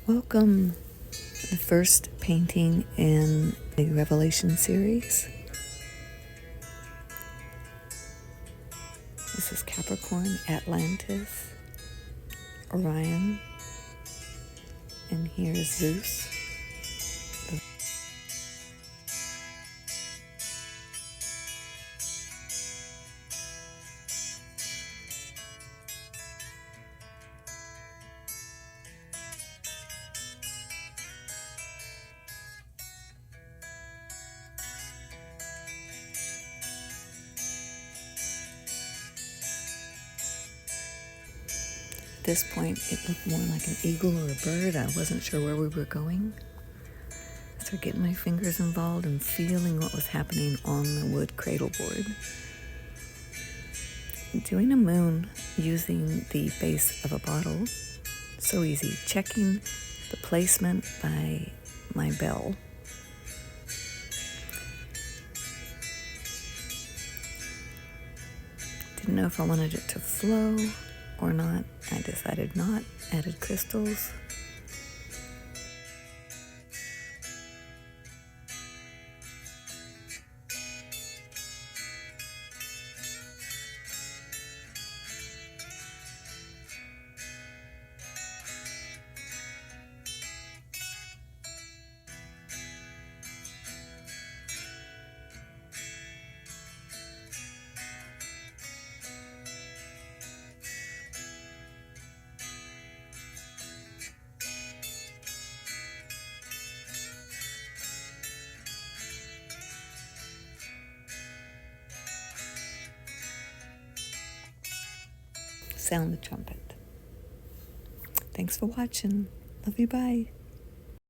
Welcome, the first painting in the Revelation series. This is Capricorn, Atlantis, Orion, and here's Zeus. At this point, it looked more like an eagle or a bird. I wasn't sure where we were going. I started getting my fingers involved and feeling what was happening on the wood cradle board. Doing a moon using the base of a bottle. So easy. Checking the placement by my bell. Didn't know if I wanted it to flow or not. I decided not. Added crystals. Sound the trumpet. Thanks for watching. Love you, bye.